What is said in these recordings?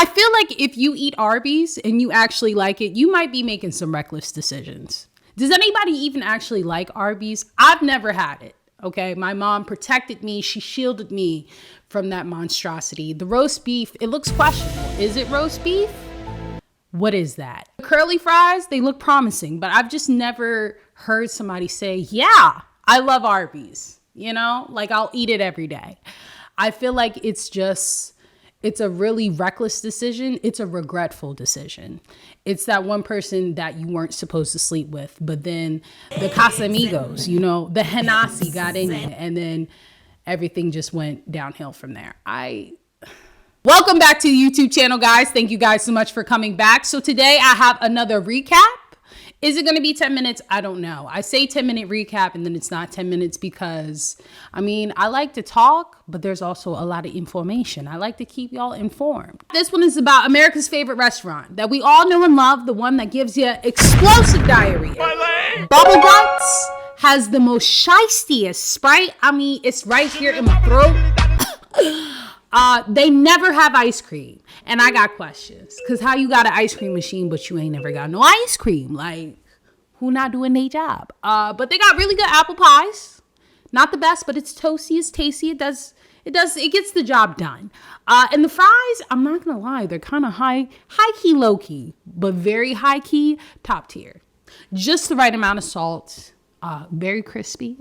I feel like if you eat Arby's and you actually like it, you might be making some reckless decisions. Does anybody even actually like Arby's? I've never had it. Okay, my mom protected me. She shielded me from that monstrosity. The roast beef, it looks questionable. Is it roast beef? What is that? The curly fries, they look promising, but I've just never heard somebody say, yeah, I love Arby's. You know, like I'll eat it every day. I feel like it's a really reckless decision. It's a regretful decision. It's that one person that you weren't supposed to sleep with, but then the Casamigos, you know, the Hennessy got in you, and then everything just went downhill from there. Welcome back to the YouTube channel, guys. Thank you guys so much for coming back. So today I have another recap. Is it going to be 10 minutes? I don't know. I say 10-minute recap and then it's not 10 minutes because, I mean, I like to talk, but there's also a lot of information. I like to keep y'all informed. This one is about America's favorite restaurant that we all know and love, the one that gives you explosive diarrhea. Bubble Guts has the most shiestiest Sprite. I mean, it's right here in my throat. They never have ice cream. And I got questions. Because how you got an ice cream machine, but you ain't never got no ice cream? Like, who not doing their job? But they got really good apple pies. Not the best, but it's toasty, it's tasty. It gets the job done. And the fries, I'm not going to lie, they're kind of high key, low key, but very high key, top tier. Just the right amount of salt. Very crispy.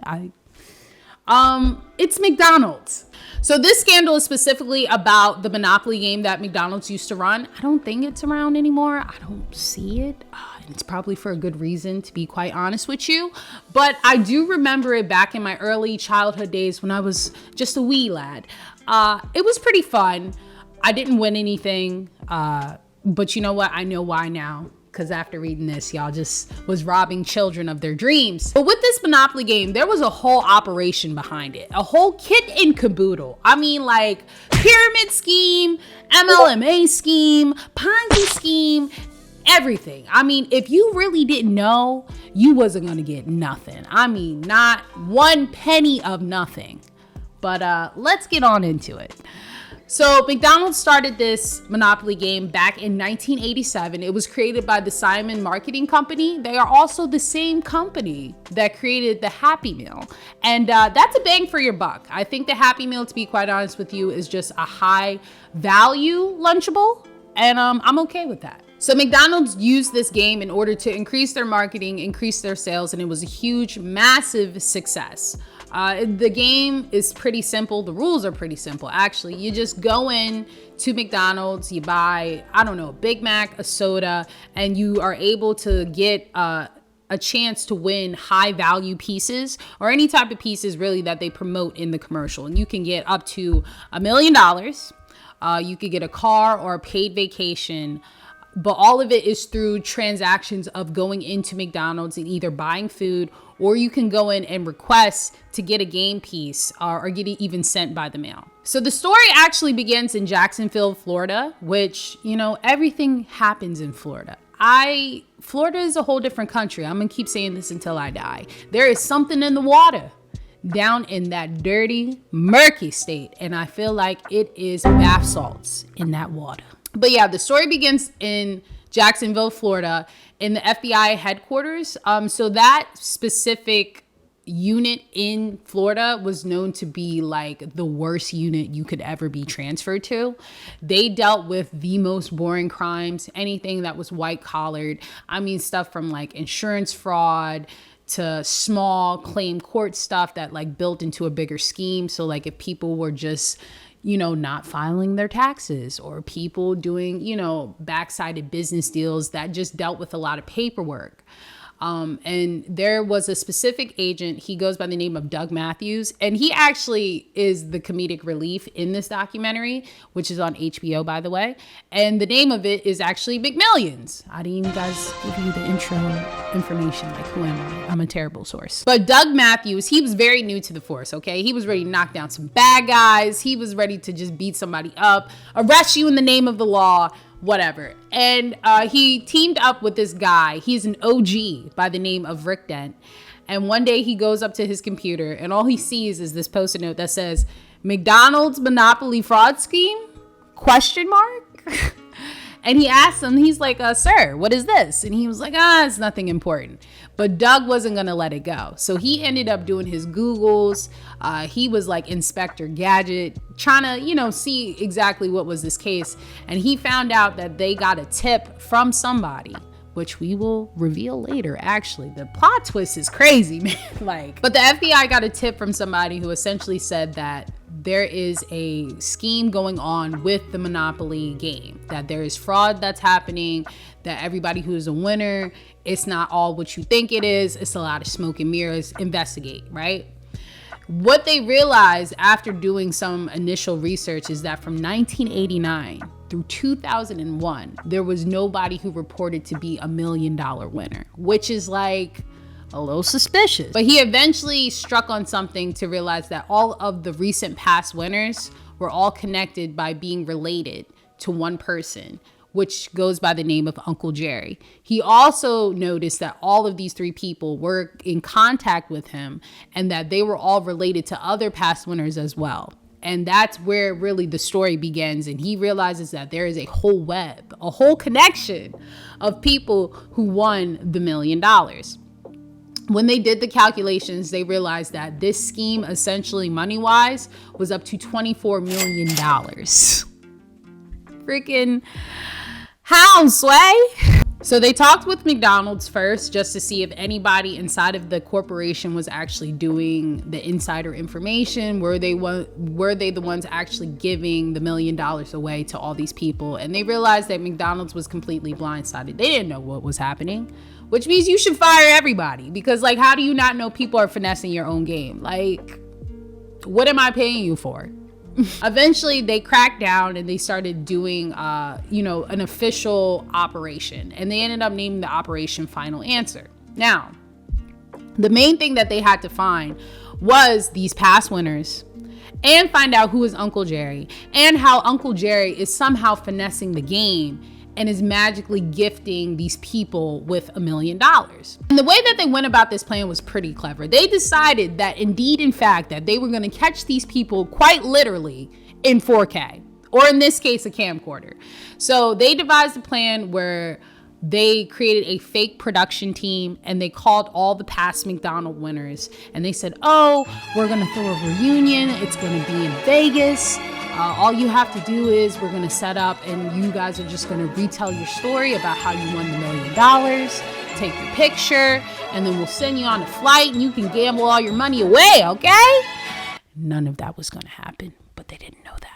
It's McDonald's. So this scandal is specifically about the Monopoly game that McDonald's used to run. I don't think it's around anymore. I don't see it. It's probably for a good reason, to be quite honest with you. But I do remember it back in my early childhood days when I was just a wee lad. It was pretty fun. I didn't win anything. But you know what? I know why now. Because after reading this, y'all just was robbing children of their dreams. But with this Monopoly game, there was a whole operation behind it. A whole kit and caboodle. I mean, like, pyramid scheme, MLMA scheme, Ponzi scheme, everything. I mean, if you really didn't know, you wasn't going to get nothing. I mean, not one penny of nothing. But let's get on into it. So McDonald's started this Monopoly game back in 1987. It was created by the Simon Marketing Company. They are also the same company that created the Happy Meal. And that's a bang for your buck. I think the Happy Meal, to be quite honest with you, is just a high value Lunchable. And I'm okay with that. So McDonald's used this game in order to increase their marketing, increase their sales, and it was a huge, massive success. The game is pretty simple. The rules are pretty simple, actually. You just go in to McDonald's, you buy, I don't know, a Big Mac, a soda, and you are able to get a chance to win high value pieces or any type of pieces really that they promote in the commercial. And you can get up to $1 million. You could get a car or a paid vacation. But all of it is through transactions of going into McDonald's and either buying food, or you can go in and request to get a game piece or get it even sent by the mail. So the story actually begins in Jacksonville, Florida, which, you know, everything happens in Florida. Florida is a whole different country. I'm going to keep saying this until I die. There is something in the water down in that dirty, murky state. And I feel like it is bath salts in that water. But yeah, the story begins in Jacksonville, Florida, in the FBI headquarters. So that specific unit in Florida was known to be like the worst unit you could ever be transferred to. They dealt with the most boring crimes, anything that was white collared. I mean, stuff from like insurance fraud to small claim court stuff that like built into a bigger scheme. So like if people were just, you know, not filing their taxes, or people doing, you know, backsided business deals that just dealt with a lot of paperwork. And there was a specific agent, he goes by the name of Doug Matthews, and he actually is the comedic relief in this documentary, which is on HBO, by the way. And the name of it is actually Mcmillions. I didn't even guys give you the intro information, like who am I? I'm a terrible source. But Doug Matthews, he was very new to the force, okay? He was ready to knock down some bad guys. He was ready to just beat somebody up, arrest you in the name of the law, whatever. And he teamed up with this guy. He's an OG by the name of Rick Dent. And one day he goes up to his computer and all he sees is this post-it note that says, McDonald's Monopoly fraud scheme? Question mark? And he asked him, he's like, sir, what is this? And he was like, it's nothing important. But Doug wasn't going to let it go. So he ended up doing his Googles. He was like Inspector Gadget, trying to, see exactly what was this case. And he found out that they got a tip from somebody, which we will reveal later. Actually, the plot twist is crazy, man. But the FBI got a tip from somebody who essentially said that there is a scheme going on with the Monopoly game, that there is fraud that's happening, that everybody who is a winner, it's not all what you think it is. It's a lot of smoke and mirrors. Investigate, right? What they realized after doing some initial research is that from 1989 through 2001, there was nobody who reported to be $1 million winner, which is like a little suspicious. But he eventually struck on something to realize that all of the recent past winners were all connected by being related to one person, which goes by the name of Uncle Jerry. He also noticed that all of these 3 people were in contact with him and that they were all related to other past winners as well. And that's where really the story begins. And he realizes that there is a whole web, a whole connection of people who won the $1 million. When they did the calculations, they realized that this scheme, essentially money-wise, was up to $24 million. Freaking how, Sway? So they talked with McDonald's first just to see if anybody inside of the corporation was actually doing the insider information. Were they the ones actually giving the $1 million away to all these people? And they realized that McDonald's was completely blindsided. They didn't know what was happening, which means you should fire everybody, because like, how do you not know people are finessing your own game? Like, what am I paying you for? Eventually they cracked down and they started doing an official operation, and they ended up naming the operation Final Answer. Now, the main thing that they had to find was these past winners, and find out who is Uncle Jerry, and how Uncle Jerry is somehow finessing the game and is magically gifting these people with $1 million. And the way that they went about this plan was pretty clever. They decided that indeed, in fact, that they were going to catch these people quite literally in 4K, or in this case, a camcorder. So they devised a plan where they created a fake production team, and they called all the past McDonald's winners, and they said, we're going to throw a reunion. It's going to be in Vegas. All you have to do is we're going to set up, and you guys are just going to retell your story about how you won the $1 million, take your picture, and then we'll send you on a flight and you can gamble all your money away, okay? None of that was going to happen, but they didn't know that.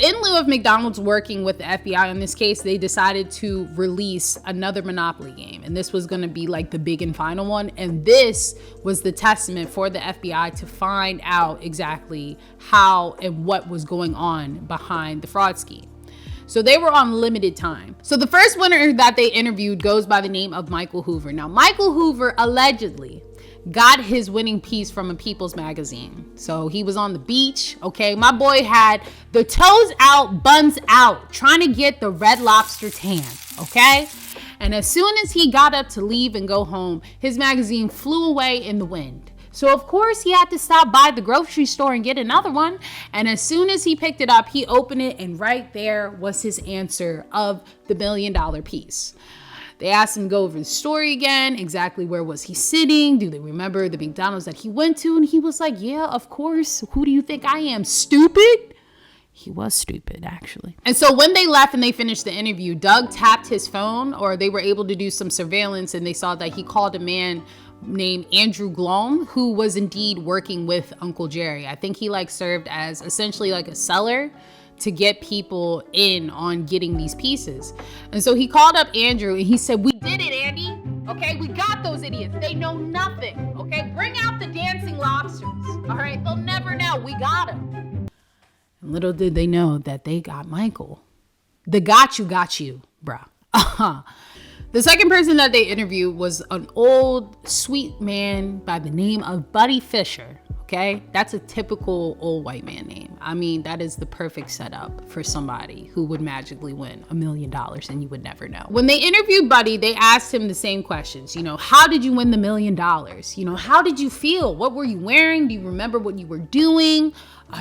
In lieu of McDonald's working with the FBI on this case, they decided to release another Monopoly game. And this was going to be like the big and final one. And this was the testament for the FBI to find out exactly how and what was going on behind the fraud scheme. So they were on limited time. So the first winner that they interviewed goes by the name of Michael Hoover. Now, Michael Hoover allegedly got his winning piece from a People's magazine. So he was on the beach, okay? My boy had the toes out, buns out, trying to get the Red Lobster tan, okay? And as soon as he got up to leave and go home, his magazine flew away in the wind. So of course he had to stop by the grocery store and get another one. And as soon as he picked it up, he opened it, and right there was his answer of the $1 million piece. They asked him to go over the story again. Exactly where was he sitting? Do they remember the McDonald's that he went to? And he was like, yeah, of course. Who do you think I am? Stupid? He was stupid, actually. And so when they left and they finished the interview, Doug tapped his phone, or they were able to do some surveillance, and they saw that he called a man named Andrew Glom, who was indeed working with Uncle Jerry. I think he served as essentially like a seller to get people in on getting these pieces. And so he called up Andrew and he said, we did it, Andy. Okay, we got those idiots. They know nothing. Okay, bring out the dancing lobsters. All right, they'll never know. We got them. And little did they know that they got Michael. The got you, bruh. The second person that they interviewed was an old, sweet man by the name of Buddy Fisher. Okay, that's a typical old white man name. I mean, that is the perfect setup for somebody who would magically win $1 million and you would never know. When they interviewed Buddy, they asked him the same questions. How did you win the $1 million? How did you feel? What were you wearing? Do you remember what you were doing?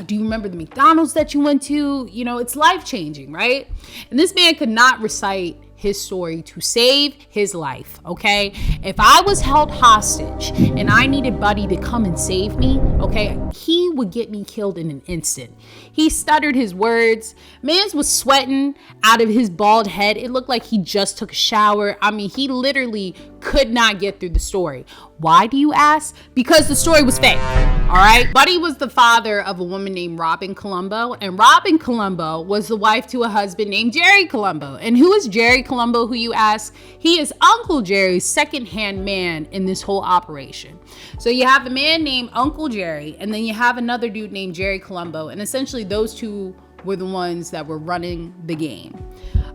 Do you remember the McDonald's that you went to? It's life-changing, right? And this man could not recite his story to save his life, okay? If I was held hostage and I needed Buddy to come and save me, okay, he would get me killed in an instant. He stuttered his words. Mans was sweating out of his bald head. It looked like he just took a shower. I mean, he literally could not get through the story. Why do you ask? Because the story was fake, all right? Buddy was the father of a woman named Robin Colombo, and Robin Colombo was the wife to a husband named Jerry Colombo. And who is Jerry Colombo, who you ask? He is Uncle Jerry's second-hand man in this whole operation. So you have the man named Uncle Jerry, and then you have another dude named Jerry Colombo, and essentially those two were the ones that were running the game.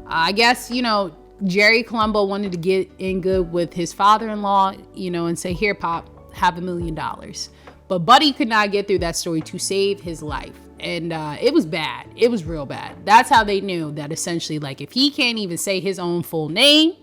I guess, Jerry Colombo wanted to get in good with his father-in-law, and say, here, Pop, have $1 million. But Buddy could not get through that story to save his life. And it was bad. It was real bad. That's how they knew that essentially, if he can't even say his own full name,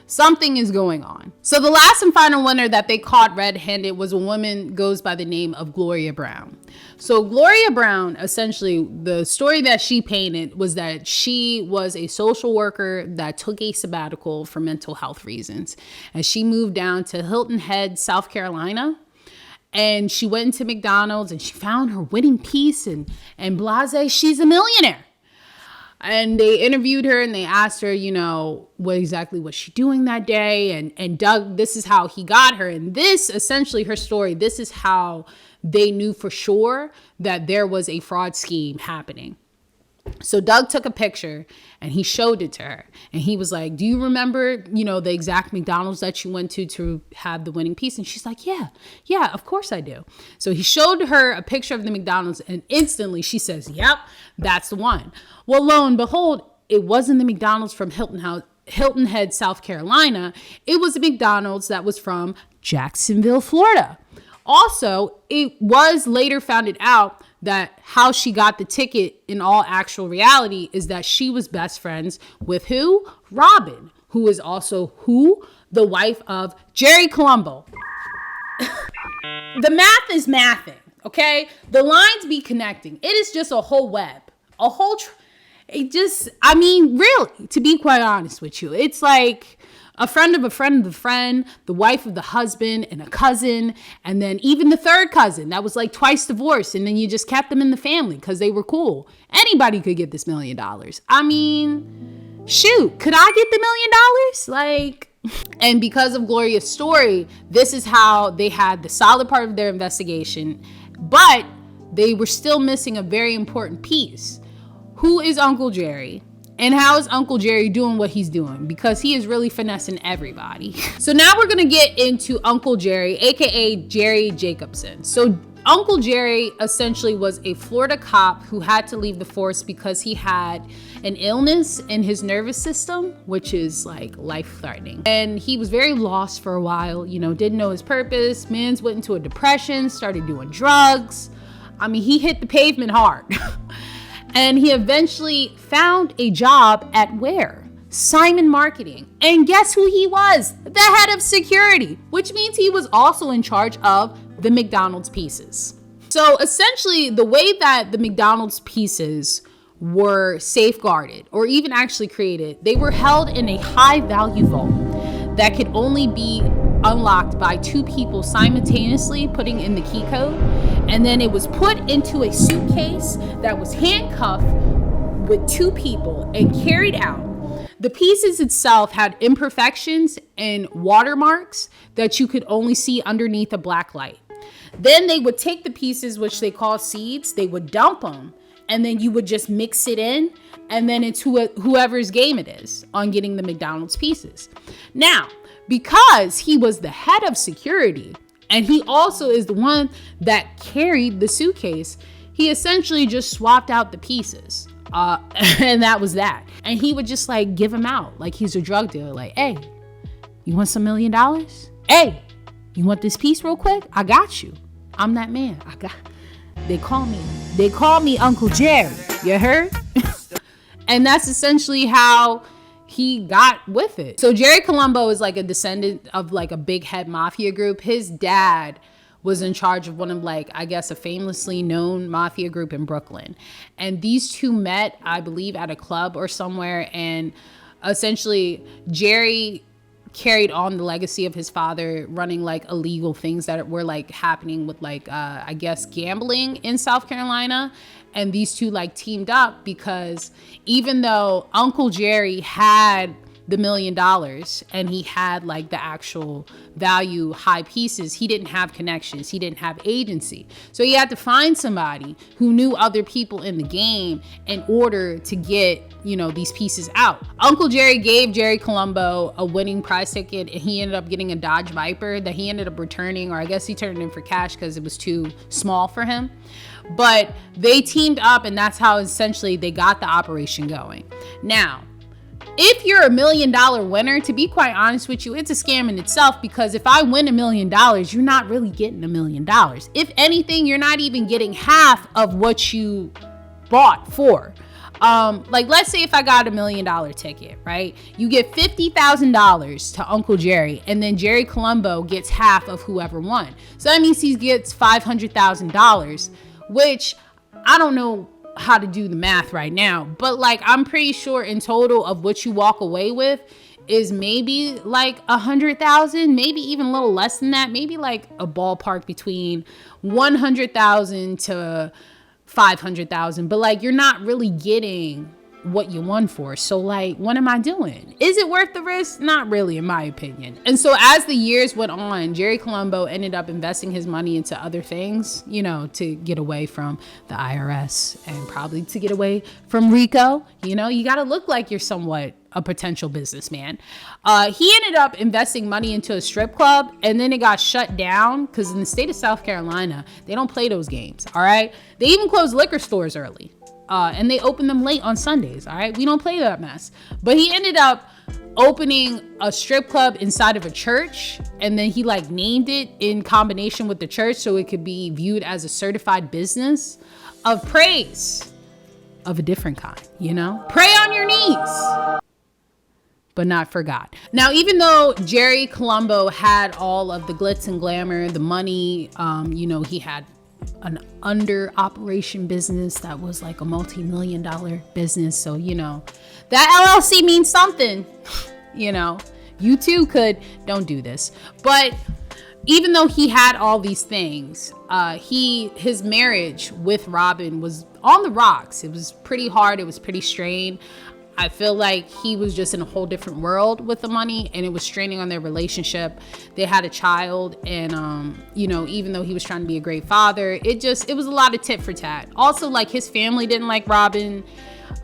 something is going on. So the last and final winner that they caught red-handed was a woman goes by the name of Gloria Brown. So Gloria Brown, essentially, the story that she painted was that she was a social worker that took a sabbatical for mental health reasons. And she moved down to Hilton Head, South Carolina. And she went into McDonald's and she found her winning piece and blase, she's a millionaire. And they interviewed her and they asked her, what exactly was she doing that day? And Doug, this is how he got her. And this, essentially her story, this is how they knew for sure that there was a fraud scheme happening. So Doug took a picture and he showed it to her. And he was like, do you remember, the exact McDonald's that you went to have the winning piece? And she's like, yeah, of course I do. So he showed her a picture of the McDonald's and instantly she says, yep, that's the one. Well, lo and behold, it wasn't the McDonald's from Hilton Head, South Carolina. It was a McDonald's that was from Jacksonville, Florida. Also, it was later found out that how she got the ticket in all actual reality is that she was best friends with who? Robin, who is also who? The wife of Jerry Colombo. The math is mathing, okay? The lines be connecting. It is just a whole web, a whole, really, to be quite honest with you, it's like a friend of a friend of a friend, the wife of the husband, and a cousin, and then even the third cousin that was like twice divorced, and then you just kept them in the family because they were cool. Anybody could get this $1 million. I mean, shoot, could I get the $1 million? And because of Gloria's story, this is how they had the solid part of their investigation, but they were still missing a very important piece. Who is Uncle Jerry? And how is Uncle Jerry doing what he's doing? Because he is really finessing everybody. So now we're going to get into Uncle Jerry, aka Jerry Jacobson. So Uncle Jerry essentially was a Florida cop who had to leave the force because he had an illness in his nervous system, which is like life-threatening. And he was very lost for a while, didn't know his purpose. Mans went into a depression, started doing drugs. I mean, he hit the pavement hard. And he eventually found a job at where? Simon Marketing. And guess who he was? The head of security, which means he was also in charge of the McDonald's pieces. So essentially, the way that the McDonald's pieces were safeguarded or even actually created, they were held in a high value vault that could only be unlocked by two people simultaneously putting in the key code. And then it was put into a suitcase that was handcuffed with two people and carried out. The pieces itself had imperfections and watermarks that you could only see underneath a black light. Then they would take the pieces, which they call seeds, they would dump them, and then you would just mix it in, and then it's whoever's game it is on getting the McDonald's pieces. Now, because he was the head of security, and he also is the one that carried the suitcase, he essentially just swapped out the pieces. And that was that. And he would just give them out like he's a drug dealer. Like, hey, you want some $1 million? Hey, you want this piece real quick? I got you. I'm that man. They call me Uncle Jerry. You heard? And that's essentially how he got with it. So Jerry Colombo is like a descendant of like a big head mafia group. His dad was in charge of one of like, I guess, a famously known mafia group in Brooklyn. And these two met, I believe, at a club or somewhere. And essentially Jerry carried on the legacy of his father, running like illegal things that were like happening with like, I guess, gambling in South Carolina. And these two like teamed up because even though Uncle Jerry had the $1 million and he had like the actual value high pieces, he didn't have connections, he didn't have agency. So he had to find somebody who knew other people in the game in order to get, you know, these pieces out. Uncle Jerry gave Jerry Colombo a winning prize ticket, and he ended up getting a Dodge Viper that he ended up returning, or I guess he turned it in for cash because it was too small for him. But they teamed up, and that's how essentially they got the operation going. Now, if you're a $1 million winner, to be quite honest with you, it's a scam in itself, because if I win $1 million, you're not really getting $1 million. If anything, you're not even getting half of what you bought for. Like, let's say if I got $1 million ticket, right? You get $50,000 to Uncle Jerry, and then Jerry Colombo gets half of whoever won. So that means he gets $500,000, which I don't know how to do the math right now, but like, I'm pretty sure in total of what you walk away with is maybe like 100,000, maybe even a little less than that, maybe like a ballpark between 100,000 to 500,000, but like, you're not really getting what you won for. So like, what am I doing? Is it worth the risk? Not really, in my opinion. And so as the years went on, Jerry Colombo ended up investing his money into other things, you know, to get away from the IRS and probably to get away from RICO. You know, you got to look like you're somewhat a potential businessman. He ended up investing money into a strip club, and then it got shut down because in the state of South Carolina, they don't play those games. All right. They even close liquor stores early. And they open them late on Sundays. All right. We don't play that mess. But he ended up opening a strip club inside of a church. And then he like named it in combination with the church so it could be viewed as a certified business of praise of a different kind, you know? Pray on your knees, but not for God. Now, even though Jerry Colombo had all of the glitz and glamour, the money, you know, he had an under operation business that was like a multi-million-dollar business. So, you know, that LLC means something, you know, you too could, don't do this. But even though he had all these things, his marriage with Robin was on the rocks. It was pretty hard. It was pretty strained. I feel like he was just in a whole different world with the money, and it was straining on their relationship. They had a child, and you know, even though he was trying to be a great father, it was a lot of tit for tat. Also, like, his family didn't like Robin.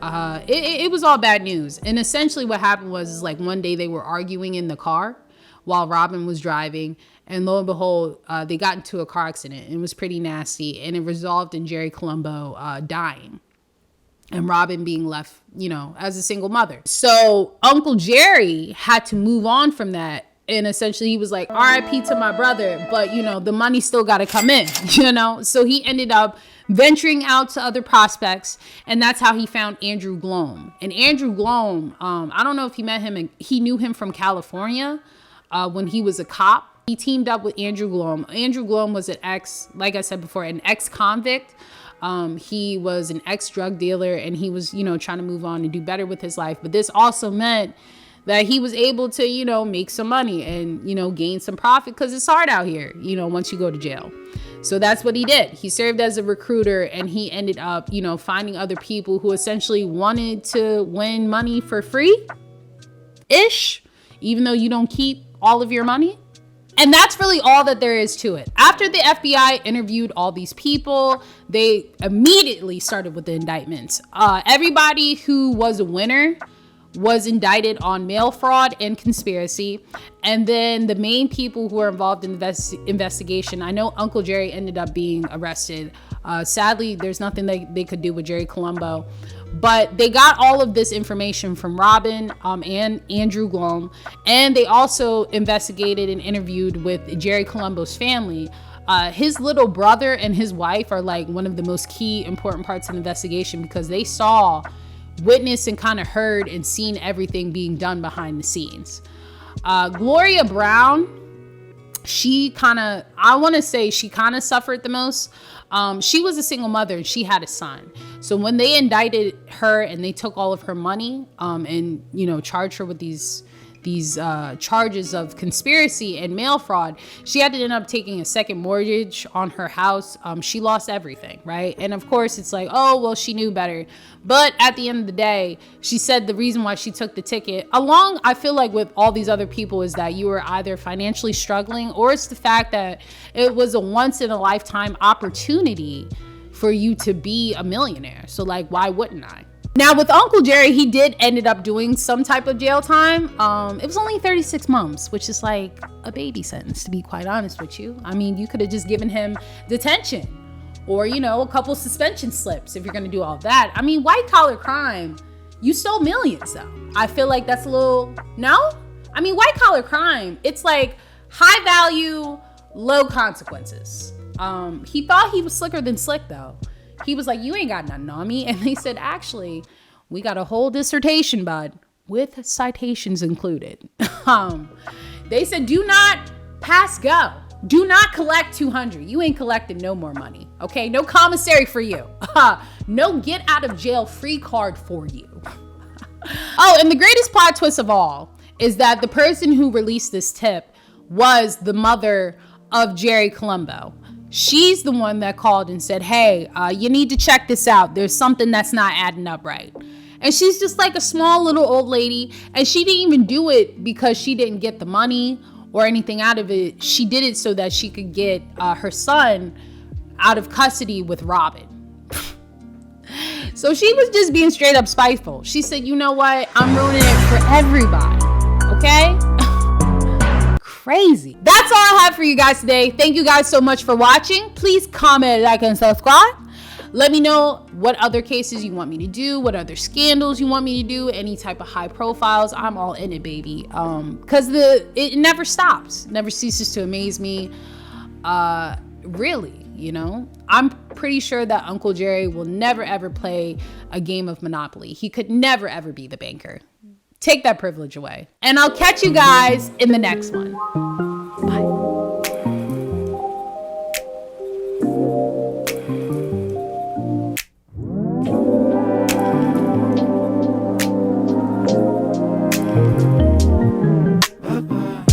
It was all bad news. And essentially what happened was like one day they were arguing in the car while Robin was driving, and lo and behold, they got into a car accident. It was pretty nasty, and it resolved in Jerry Colombo dying, and Robin being left, you know, as a single mother. So Uncle Jerry had to move on from that. And essentially he was like, RIP to my brother, but you know, the money still got to come in, you know? So he ended up venturing out to other prospects. And that's how he found Andrew Glom. And Andrew Glom, I don't know if he met him, and he knew him from California when he was a cop. He teamed up with Andrew Glom. Andrew Glom was like I said before, an ex-convict. He was an ex-drug dealer, and he was, you know, trying to move on and do better with his life. But this also meant that he was able to, you know, make some money and, you know, gain some profit, because it's hard out here, you know, once you go to jail. So that's what he did. He served as a recruiter, and he ended up, you know, finding other people who essentially wanted to win money for free-ish, even though you don't keep all of your money. And that's really all that there is to it. After the FBI interviewed all these people, they immediately started with the indictments. Everybody who was a winner was indicted on mail fraud and conspiracy. And then the main people who were involved in the investigation, I know Uncle Jerry ended up being arrested. Sadly, there's nothing they could do with Jerry Colombo. But they got all of this information from Robin and Andrew Glom. And they also investigated and interviewed with Jerry Colombo's family. His little brother and his wife are like one of the most key important parts of the investigation, because they saw, witnessed, and kind of heard and seen everything being done behind the scenes. Gloria Brown, I want to say she kind of suffered the most. She was a single mother and she had a son. So when they indicted her and they took all of her money, and, you know, charged her with these charges of conspiracy and mail fraud, she had to end up taking a second mortgage on her house. She lost everything, right? And of course it's like, oh, well, she knew better. But at the end of the day, she said the reason why she took the ticket, along, I feel like with all these other people, is that you were either financially struggling, or it's the fact that it was a once in a lifetime opportunity for you to be a millionaire. So like, why wouldn't I? Now with Uncle Jerry, he did ended up doing some type of jail time. It was only 36 months, which is like a baby sentence, to be quite honest with you. I mean, you could have just given him detention, or, you know, a couple suspension slips if you're gonna do all that. I mean, white collar crime, you stole millions though. I feel like that's a little, no? I mean, white collar crime, it's like high value, low consequences. He thought he was slicker than slick though. He was like, you ain't got nothing on me. And they said, actually, we got a whole dissertation, bud, with citations included. They said, do not pass go. Do not collect 200. You ain't collecting no more money. Okay. No commissary for you. No get out of jail free card for you. Oh, and the greatest plot twist of all is that the person who released this tip was the mother of Jerry Colombo. She's the one that called and said, hey, you need to check this out. There's something that's not adding up right. And she's just like a small little old lady. And she didn't even do it because she didn't get the money or anything out of it. She did it so that she could get her son out of custody with Robin. So she was just being straight up spiteful. She said, you know what? I'm ruining it for everybody. Okay? Crazy. That's all I have for you guys today. Thank you guys so much for watching. Please comment, like, and subscribe. Let me know what other cases you want me to do, what other scandals you want me to do, any type of high profiles. I'm all in it, baby. Because it never stops, never ceases to amaze me. Really, you know, I'm pretty sure that Uncle Jerry will never ever play a game of Monopoly. He could never ever be the banker. Take that privilege away. And I'll catch you guys in the next one. Bye.